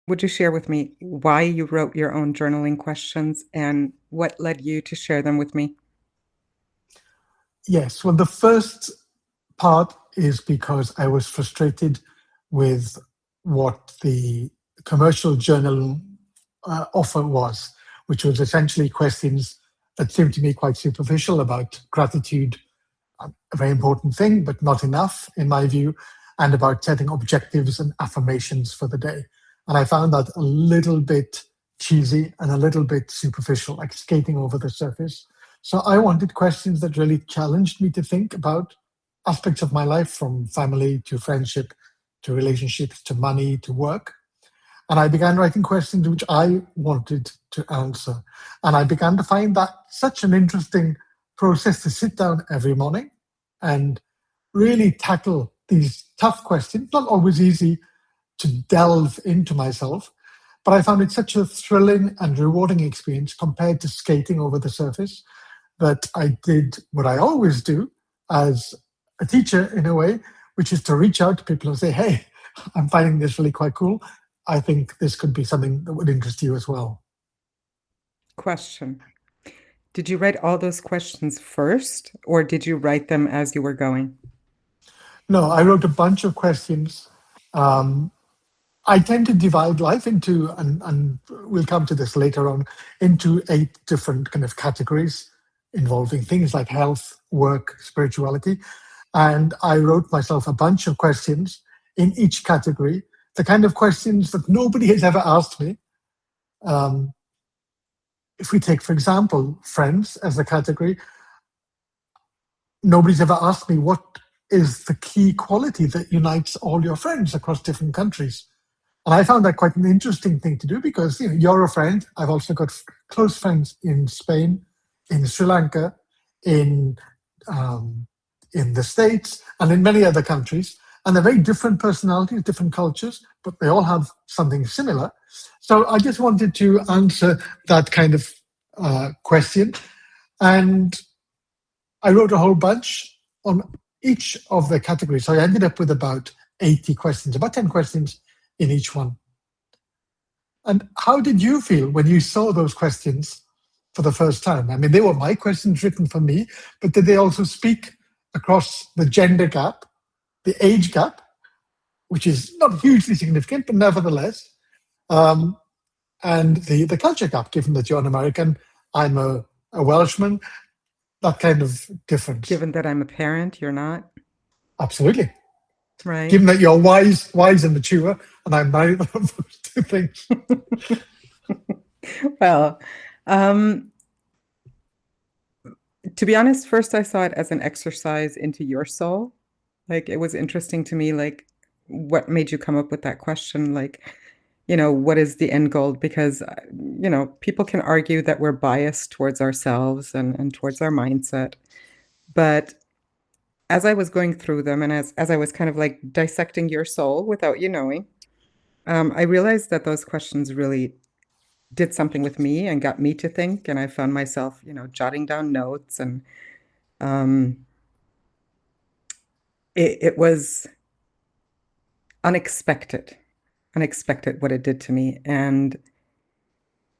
Would you share with me why you wrote your own journaling questions and what led you to share them with me? Yes, well, the first part is because I was frustrated with what the commercial journal offer was, which was essentially questions that seemed to me quite superficial about gratitude, a very important thing, but not enough, in my view, and about setting objectives and affirmations for the day. And I found that a little bit cheesy and a little bit superficial, like skating over the surface. So I wanted questions that really challenged me to think about aspects of my life, from family to friendship to relationships to money to work. And I began writing questions which I wanted to answer. And I began to find that such an interesting process to sit down every morning and really tackle these tough questions, not always easy to delve into myself, but I found it such a thrilling and rewarding experience compared to skating over the surface that I did what I always do as a teacher in a way, which is to reach out to people and say, hey, I'm finding this really quite cool. I think this could be something that would interest you as well. Question. Did you write all those questions first, or did you write them as you were going? No, I wrote a bunch of questions. Um, I tend to divide life into, and we'll come to this later on, into 8 different kind of categories involving things like health, work, spirituality. And I wrote myself a bunch of questions in each category, the kind of questions that nobody has ever asked me. Um, if we take, for example, friends as a category, nobody's ever asked me what is the key quality that unites all your friends across different countries. And I found that quite an interesting thing to do because you're a friend. I've also got close friends in Spain, in Sri Lanka, in in the States, and in many other countries. And they're very different personalities, different cultures, but they all have something similar. So I just wanted to answer that kind of question. And I wrote a whole bunch on each of the categories. So I ended up with about 80 questions, about 10 questions in each one. And how did you feel when you saw those questions for the first time? I mean, they were my questions written for me, but did they also speak across the gender gap, the age gap, which is not hugely significant, but nevertheless, and the culture gap, given that you're an American, I'm a Welshman, that kind of difference? Given that I'm a parent, you're not, Absolutely. right? Given that you're wise and mature, and I'm neither of those two things. Well, um, to be honest, first I saw it as an exercise into your soul. Like, it was interesting to me, like, what made you come up with that question? Like, what is the end goal? Because, people can argue that we're biased towards ourselves and towards our mindset. But as I was going through them and as I was kind of like dissecting your soul without you knowing, I realized that those questions really did something with me and got me to think. And I found myself, jotting down notes, and um, it was unexpected what it did to me. And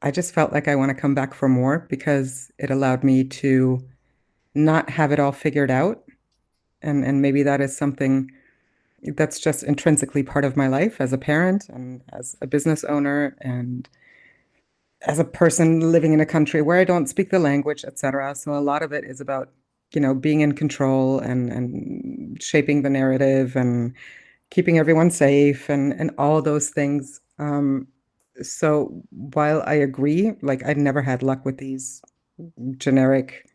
I just felt like I want to come back for more because it allowed me to not have it all figured out. And maybe that is something that's just intrinsically part of my life as a parent and as a business owner and as a person living in a country where I don't speak the language, etc. So a lot of it is about, being in control and shaping the narrative and keeping everyone safe and all those things. So while I agree, like I never had luck with these generic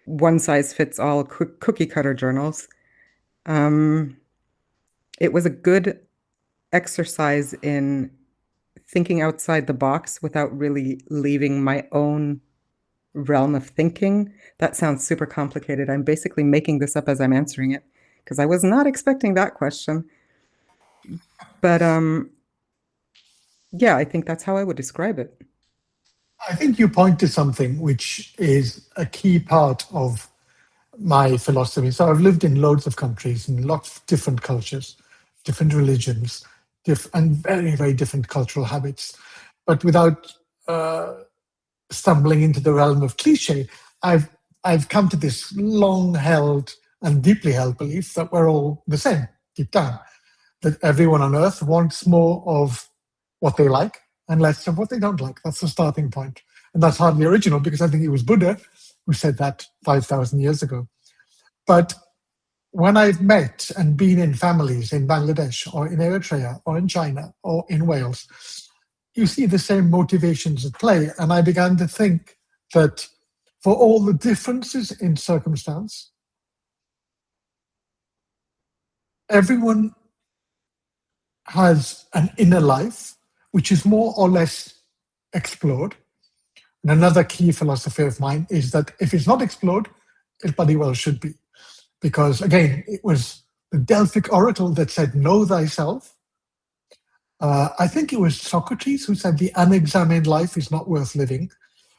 one size fits all cookie cutter journals, um, it was a good exercise in thinking outside the box without really leaving my own realm of thinking. That sounds super complicated. I'm basically making this up as I'm answering it because I was not expecting that question. But yeah, I think that's how I would describe it. I think you point to something which is a key part of my philosophy. So I've lived in loads of countries and lots of different cultures, different religions, and very, very different cultural habits. But without stumbling into the realm of cliche, I've come to this long-held and deeply held belief that we're all the same deep down, that everyone on earth wants more of what they like and less of what they don't like. That's the starting point. And that's hardly original, because I think it was Buddha who said that 5,000 years ago. But when I've met and been in families in Bangladesh or in Eritrea or in China or in Wales, you see the same motivations at play. And I began to think that for all the differences in circumstance, everyone has an inner life which is more or less explored. And another key philosophy of mine is that if it's not explored, it bloody well should be. Because again, it was the Delphic oracle that said, know thyself. I think it was Socrates who said the unexamined life is not worth living.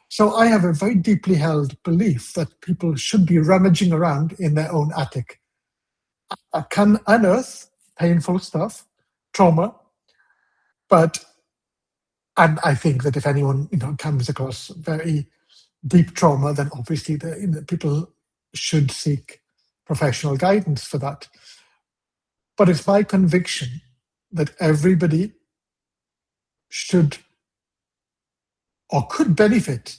So I have a very deeply held belief that people should be rummaging around in their own attic. I can unearth painful stuff, trauma, and I think that if anyone comes across very deep trauma, then obviously the people should seek professional guidance for that. But it's my conviction that everybody should or could benefit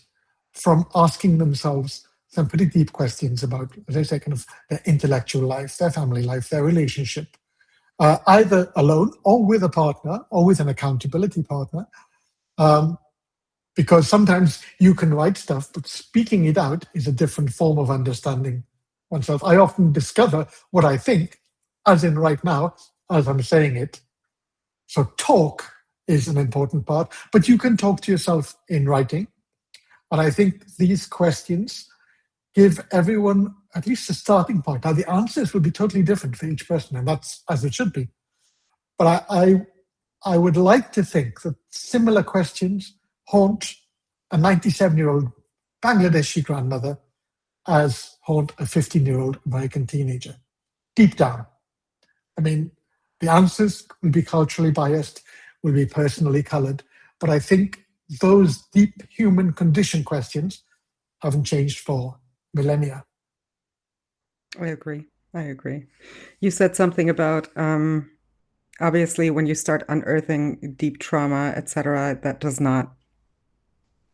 from asking themselves some pretty deep questions about, as I say, kind of their intellectual life, their family life, their relationship, either alone or with a partner or with an accountability partner. Because sometimes you can write stuff, but speaking it out is a different form of understanding oneself. I often discover what I think, as in right now, as I'm saying it. So talk is an important part, but you can talk to yourself in writing. And I think these questions give everyone at least a starting point. Now, the answers will be totally different for each person, and that's as it should be. But I would like to think that similar questions haunt a 97-year-old Bangladeshi grandmother as haunt a 15-year-old American teenager. Deep down. I mean, the answers will be culturally biased, will be personally colored, but I think those deep human condition questions haven't changed for millennia. I agree. I agree. You said something about obviously when you start unearthing deep trauma, etc., that does not,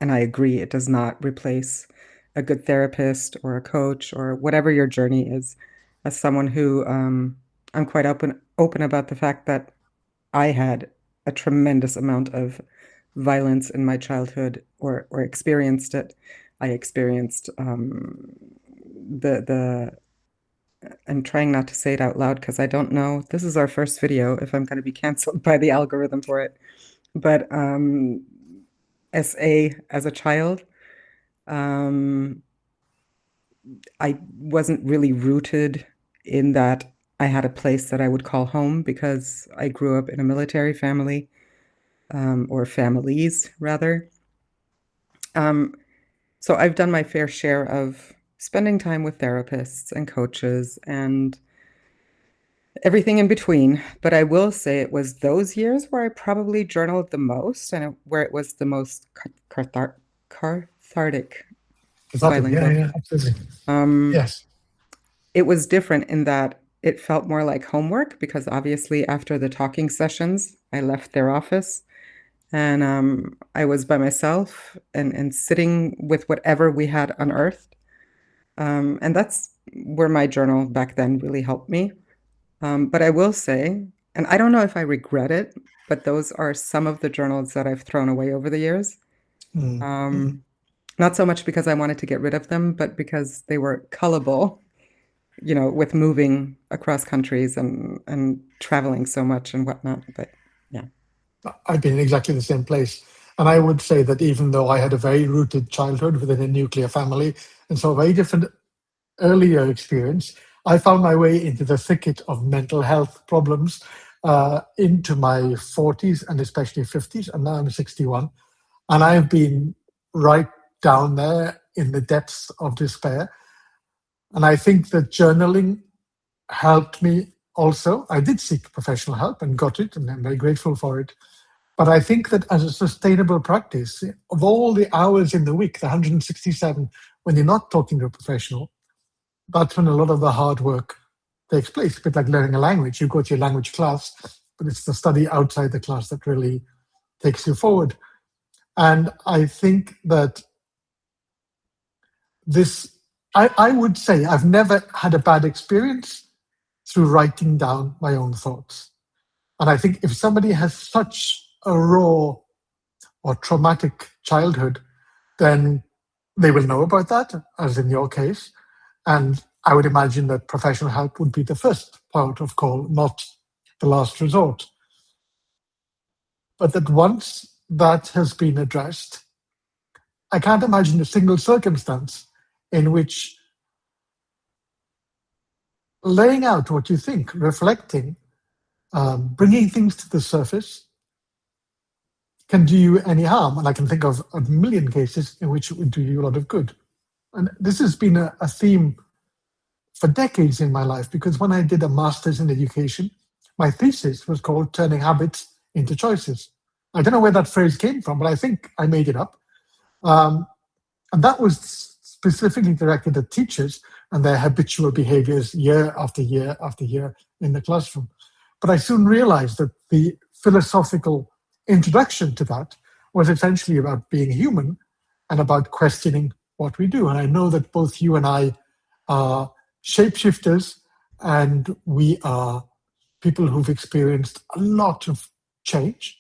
and I agree, it does not replace a good therapist or a coach or whatever your journey is. As someone who I'm quite open about the fact that I had a tremendous amount of violence in my childhood or experienced it. I experienced the I'm trying not to say it out loud because I don't know. This is our first video if I'm going to be canceled by the algorithm for it. But SA as a child, um, I wasn't really rooted in that I had a place that I would call home because I grew up in a military family, or families rather. So I've done my fair share of spending time with therapists and coaches and everything in between. But I will say it was those years where I probably journaled the most and where it was the most cathartic, Yeah, bilingual. yeah, absolutely. Um, Yes. it was different in that it felt more like homework because obviously after the talking sessions, I left their office and I was by myself and sitting with whatever we had unearthed. And that's where my journal back then really helped me. But I will say, and I don't know if I regret it, but those are some of the journals that I've thrown away over the years. Mm, mm. Um, Not so much because I wanted to get rid of them, but because they were cullable, with moving across countries and traveling so much and whatnot. But yeah. I've been in exactly the same place. And I would say that even though I had a very rooted childhood within a nuclear family, and so a very different earlier experience, I found my way into the thicket of mental health problems into my 40s and especially 50s. And now I'm 61. And I've been right down there in the depths of despair. And I think that journaling helped me also, I did seek professional help and got it, and I'm very grateful for it. But I think that as a sustainable practice, of all the hours in the week, the 167, when you're not talking to a professional, that's when a lot of the hard work takes place. A bit like learning a language. You go to your language class, but it's the study outside the class that really takes you forward. And I think that I would say I've never had a bad experience through writing down my own thoughts. And I think if somebody has such a raw or traumatic childhood, then they will know about that, as in your case. And I would imagine that professional help would be the first port of call, not the last resort. But that once that has been addressed, I can't imagine a single circumstance in which laying out what you think, reflecting, bringing things to the surface can do you any harm. And I can think of a million cases in which it would do you a lot of good. And this has been a theme for decades in my life, because when I did a master's in education, my thesis was called Turning Habits into Choices. I don't know where that phrase came from, but I think I made it up. And that was specifically directed at teachers and their habitual behaviors year after year after year in the classroom. But I soon realized that the philosophical introduction to that was essentially about being human and about questioning what we do. And I know that both you and I are shapeshifters, and we are people who've experienced a lot of change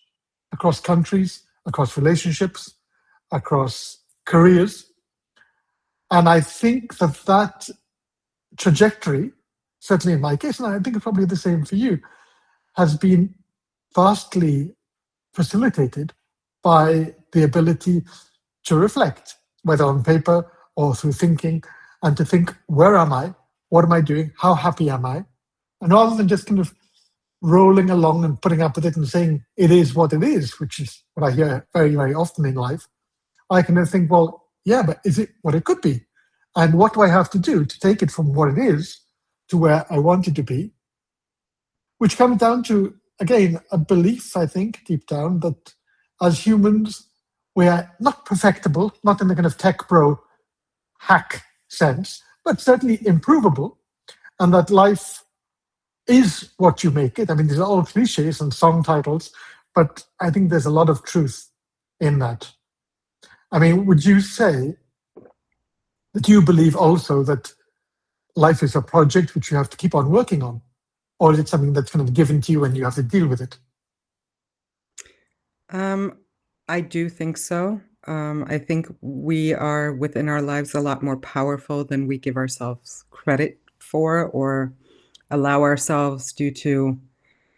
across countries, across relationships, across careers. And I think that that trajectory, certainly in my case, and I think it's probably the same for you, has been vastly facilitated by the ability to reflect, whether on paper or through thinking, and to think, where am I? What am I doing? How happy am I? And rather than just kind of rolling along and putting up with it and saying it is what it is, which is what I hear very, very often in life, I can then think, well, yeah, but is it what it could be? And what do I have to do to take it from what it is to where I want it to be? Which comes down to, again, a belief, I think, deep down, that as humans, we are not perfectible, not in the kind of tech bro hack sense, but certainly improvable, and that life is what you make it. I mean, these are all cliches and song titles, but I think there's a lot of truth in that. I mean, would you say that you believe also that life is a project which you have to keep on working on? Or is it something that's kind of given to you and you have to deal with it? I do think so. I think we are within our lives a lot more powerful than we give ourselves credit for or allow ourselves due to.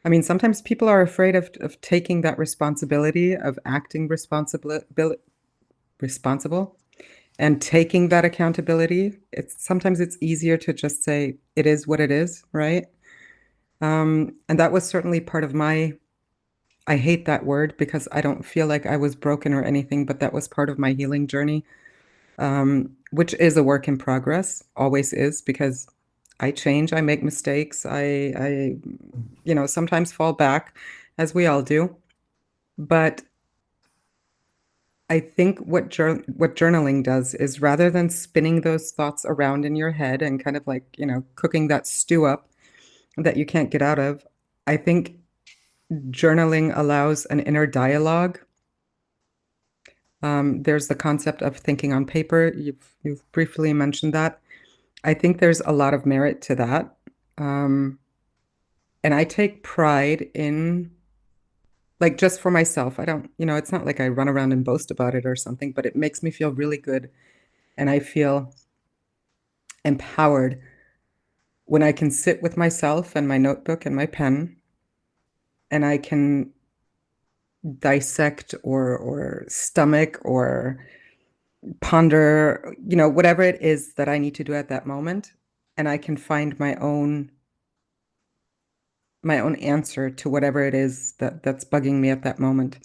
I mean, sometimes people are afraid of taking that responsibility of acting responsible and taking that accountability. Sometimes it's easier to just say it is what it is, right? And that was certainly part of my. I hate that word because I don't feel like I was broken or anything, but that was part of my healing journey, which is a work in progress, always is, because I change, I make mistakes, sometimes fall back, as we all do. But I think what journaling does is rather than spinning those thoughts around in your head and kind of like, cooking that stew up that you can't get out of, I think journaling allows an inner dialogue. There's the concept of thinking on paper. You've briefly mentioned that. I think there's a lot of merit to that. And I take pride in, like, just for myself. I don't, it's not like I run around and boast about it or something, but it makes me feel really good. And I feel empowered when I can sit with myself and my notebook and my pen, and I can dissect or stomach or ponder, whatever it is that I need to do at that moment, and I can find my own answer to whatever it is that's bugging me at that moment.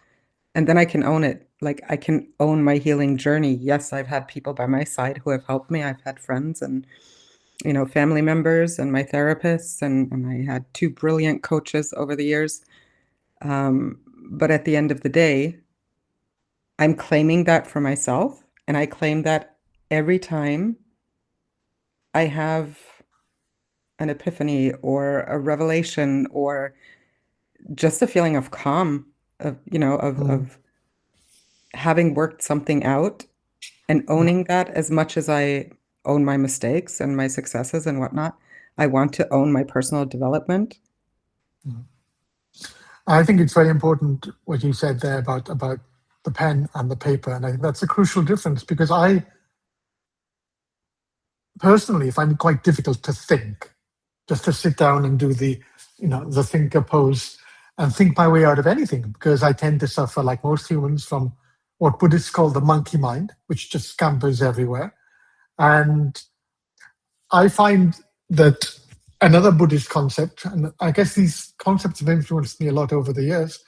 And then I can own it. Like, I can own my healing journey. Yes, I've had people by my side who have helped me. I've had friends, and family members and my therapists, and I had two brilliant coaches over the years. But at the end of the day, I'm claiming that for myself, and I claim that every time I have an epiphany or a revelation or just a feeling of calm, of, Mm, of having worked something out and yeah, owning that as much as I own my mistakes and my successes and whatnot. I want to own my personal development. mm. I think it's very important what you said there about the pen and the paper, and I think that's a crucial difference because I personally find it quite difficult to think, just to sit down and do the thinker pose and think my way out of anything because I tend to suffer, like most humans, from what Buddhists call the monkey mind, which just scampers everywhere. And I find that another Buddhist concept, and I guess these concepts have influenced me a lot over the years,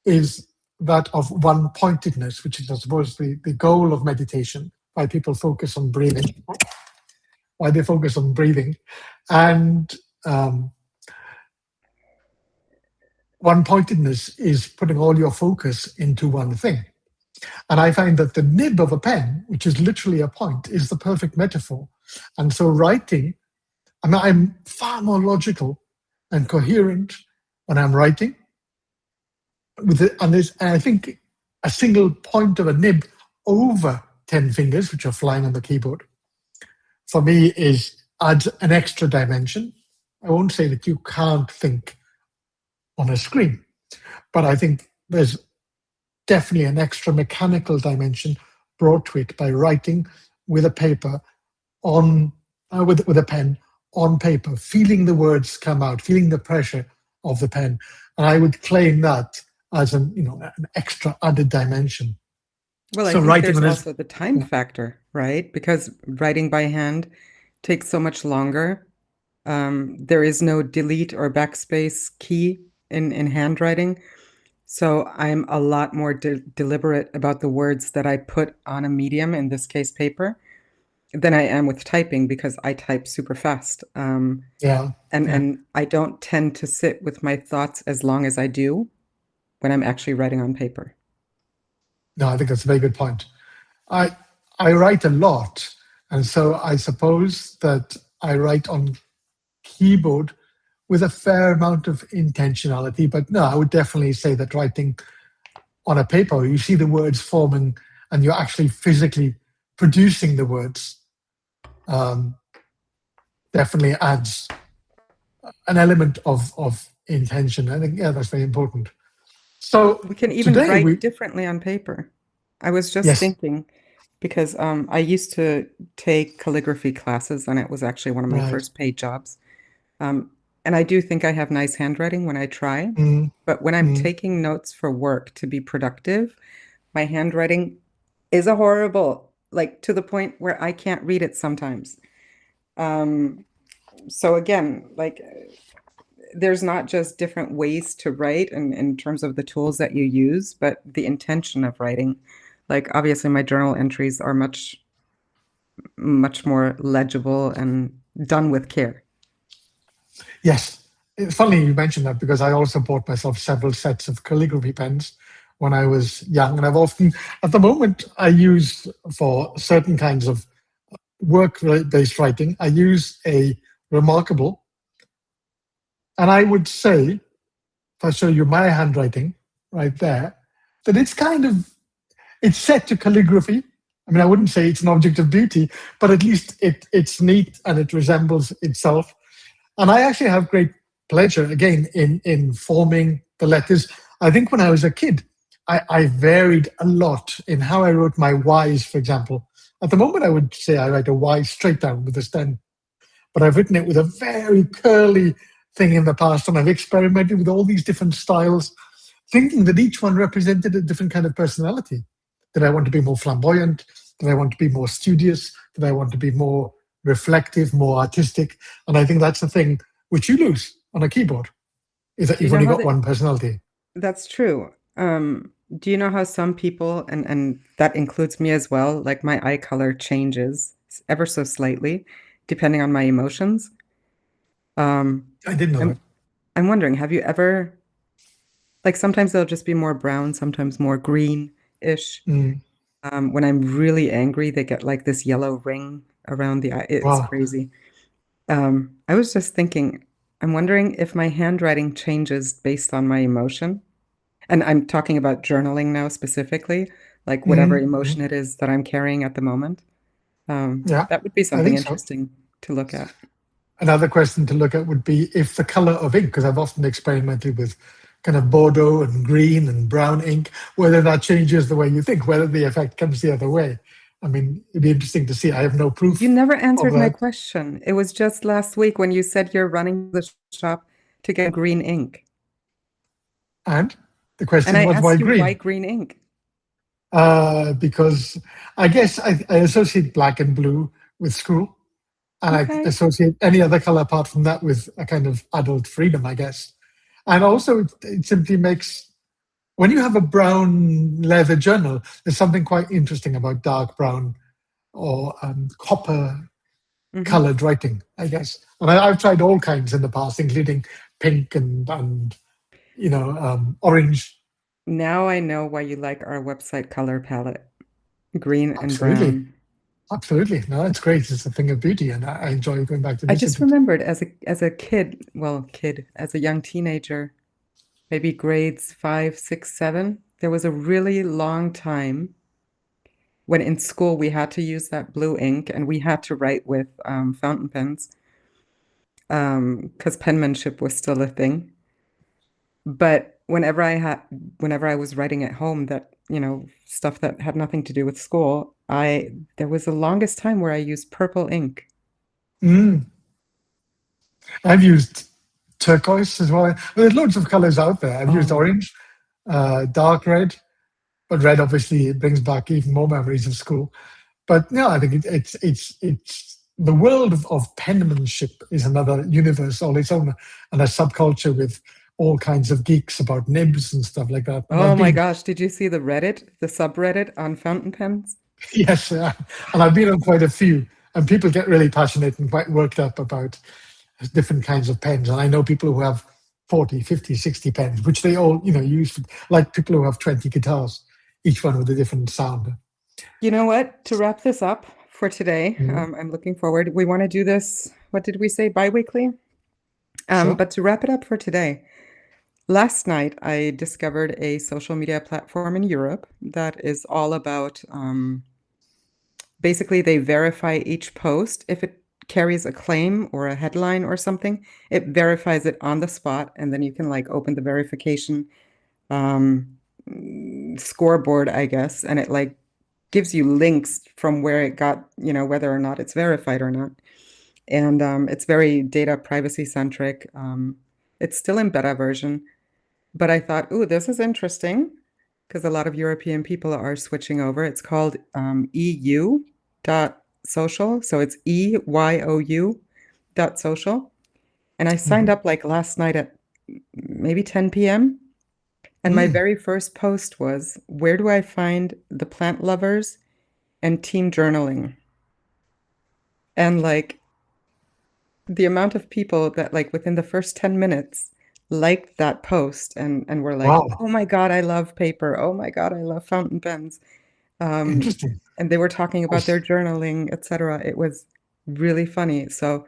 is that of one pointedness, which is, I suppose, the goal of meditation, why people focus on breathing, why they focus on breathing. And um, one pointedness is putting all your focus into one thing. And I find that the nib of a pen, which is literally a point, is the perfect metaphor. And so writing, I'm far more logical and coherent when I'm writing. And I think a single point of a nib over 10 fingers, which are flying on the keyboard, for me adds an extra dimension. I won't say that you can't think on a screen, but I think there's definitely an extra mechanical dimension brought to it by writing with a paper on with a pen on paper, feeling the words come out, feeling the pressure of the pen, and I would claim that as an extra added dimension. Well, I So think writing there's on his also the time yeah, factor, right? Because writing by hand takes so much longer. There is no delete or backspace key in handwriting. So I'm a lot more deliberate about the words that I put on a medium, in this case paper, than I am with typing because I type super fast. yeah, And yeah. and I don't tend to sit with my thoughts as long as I do when I'm actually writing on paper. No, I think that's a very good point. I I write a lot, and so I suppose that I write on keyboard with a fair amount of intentionality. But no, I would definitely say that writing on a paper, you see the words forming, and you're actually physically producing the words. Um, Definitely adds an element of intention. I think, yeah, that's very important. So We can even today write we, differently on paper. I was just yes, thinking because I used to take calligraphy classes, and it was actually one of my right. first paid jobs. Um, and I do think I have nice handwriting when I try, Mm, but when I'm mm. taking notes for work to be productive, my handwriting is a horrible, like to the point where I can't read it sometimes. Um, so again, like there's not just different ways to write in terms of the tools that you use, but the intention of writing. Like obviously my journal entries are much more legible and done with care. Yes. It's funny you mentioned that because I also bought myself several sets of calligraphy pens when I was young. And I've often, at the moment, I use for certain kinds of work based writing, I use a remarkable. And I would say, if I show you my handwriting right there, that it's set to calligraphy. I mean, I wouldn't say it's an object of beauty, but at least it's neat and it resembles itself. And I actually have great pleasure, again, in forming the letters. I think when I was a kid, I varied a lot in how I wrote my Y's, for example. At the moment, I would say I write a Y straight down with a stem, but I've written it with a very curly thing in the past, and I've experimented with all these different styles, thinking that each one represented a different kind of personality. Did I want to be more flamboyant? Did I want to be more studious? Did I want to be more reflective, more artistic? And I think that's the thing which you lose on a keyboard, is that Do you you've know only how got that one personality. that's true? Do you know how some people, and that includes me as well, like my eye color changes ever so slightly depending on my emotions. Um, I didn't know that. I'm I'm wondering, have you ever like sometimes they'll just be more brown, sometimes more green-ish. Mm, When I'm really angry, they get like this yellow ring around the eye. It's wow. crazy. I was just thinking, I'm wondering if my handwriting changes based on my emotion. And I'm talking about journaling now specifically, like whatever Mm, mm, emotion it is that I'm carrying at the moment. yeah, That would be I something think so. interesting to look at. Another question to look at would be if the color of ink, because I've often experimented with kind of Bordeaux and green and brown ink, whether that changes the way you think, whether the effect comes the other way. I mean, it'd be interesting to see. I have no You proof never of answered my that. question. It was just last week when you said you're running the shop to get green ink. And the And question I was, why asked you why green? green ink? Because I guess I associate black and blue with school, and I Okay. associate any other color apart from that with a kind of adult freedom, I guess. And also, it simply makes, when you have a brown leather journal, there's something quite interesting about dark brown or copper Hmm. colored writing, I guess. And I've tried all kinds in the past, including pink and orange. Now I know why you like our website color palette, green and Absolutely. brown. Absolutely. No, it's great. It's a thing of beauty, and I enjoy going back to I visit just it. remembered as a kid, well, kid, as a young teenager, maybe grades 5, 6, 7, there was a really long time when in school we had to use that blue ink and we had to write with fountain pens because penmanship was still a thing. But whenever I was writing at home that, stuff that had nothing to do with school, there was the longest time where I used purple ink. Mm. I've used turquoise as well. There's loads of colors out there. I've used Oh, orange, dark red, but red obviously brings back even more memories of school. But no, I think it's the world of penmanship is another universe all its own, and a subculture with all kinds of geeks about nibs and stuff like that. And oh I've my been gosh, did you see the subreddit on fountain pens? yes, and I've been on quite a few, and people get really passionate and quite worked up about different kinds of pens. And I know people who have 40, 50, 60 pens, which they all, use, like people who have 20 guitars, each one with a different sound. You know what? To wrap this up for today, Mm, I'm looking forward. We want to do this, what did we say, bi-weekly? sure. But to wrap it up for today, last night I discovered a social media platform in Europe that is all about basically they verify each post. If it carries a claim or a headline or something, it verifies it on the spot, and then you can like open the verification um, scoreboard, I guess, and it like gives you links from where it got, whether or not it's verified or not. And it's very data privacy centric. It's still in beta version, but I thought, ooh, this is interesting because a lot of European people are switching over. It's called EU dot social. So it's EYOU dot social. And I signed Mhm. up like last night at maybe 10 p.m. And my Mm. very first post was, where do I find the plant lovers and team journaling? And like the amount of people that like within the first 10 minutes liked that post and were like, Wow, oh my God, I love paper. Oh my God, I love fountain pens. Um, interesting. and they were talking about their journaling, etc. It was really funny. So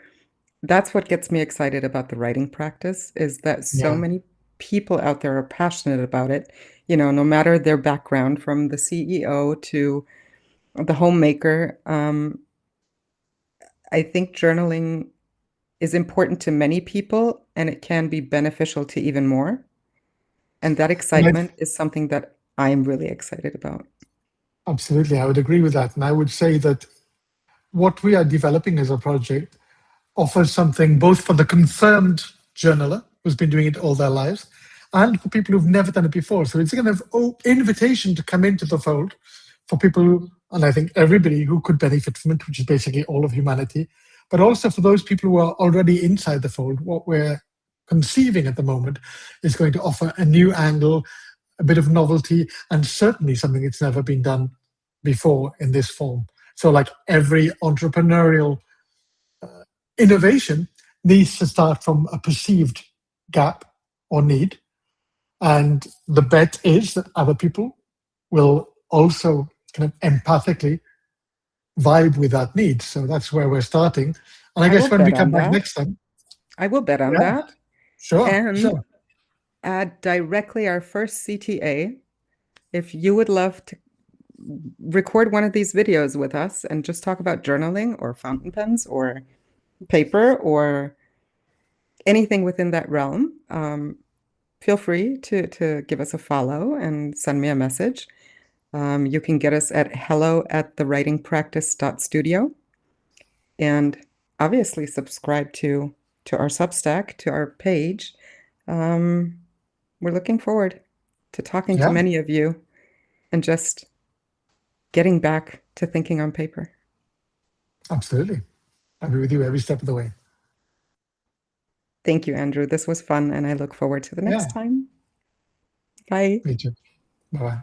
that's what gets me excited about the writing practice is that so Yeah. many people out there are passionate about it, no matter their background, from the CEO to the homemaker. I think journaling is important to many people and it can be beneficial to even more. And that And excitement is something that I'm really excited about. absolutely, I would agree with that. And I would say that what we are developing as a project offers something both for the confirmed journaler who's been doing it all their lives and for people who've never done it before. So it's a kind of invitation to come into the fold for people, and I think everybody who could benefit from it, which is basically all of humanity, but also for those people who are already inside the fold. What we're conceiving at the moment is going to offer a new angle, a bit of novelty, and certainly something that's never been done before in this form. So, like every entrepreneurial innovation needs to start from a perceived gap or need. And the bet is that other people will also kind of empathically vibe with that need. So that's where we're starting. And I I guess will when we bet come on back that. next time, I will bet on yeah, that. sure, And sure. add directly our first CTA. If you would love to record one of these videos with us and just talk about journaling or fountain pens or paper or anything within that realm, feel free to give us a follow and send me a message. You can get us at hello@thewritingpractice.studio, and obviously subscribe to our Substack, to our page. We're looking forward to talking to Yeah, many of you and just getting back to thinking on paper. absolutely. I'll be with you every step of the way. Thank you, Andrew. This was fun, and I look forward to the Yeah, next time. Bye. me too. Bye bye.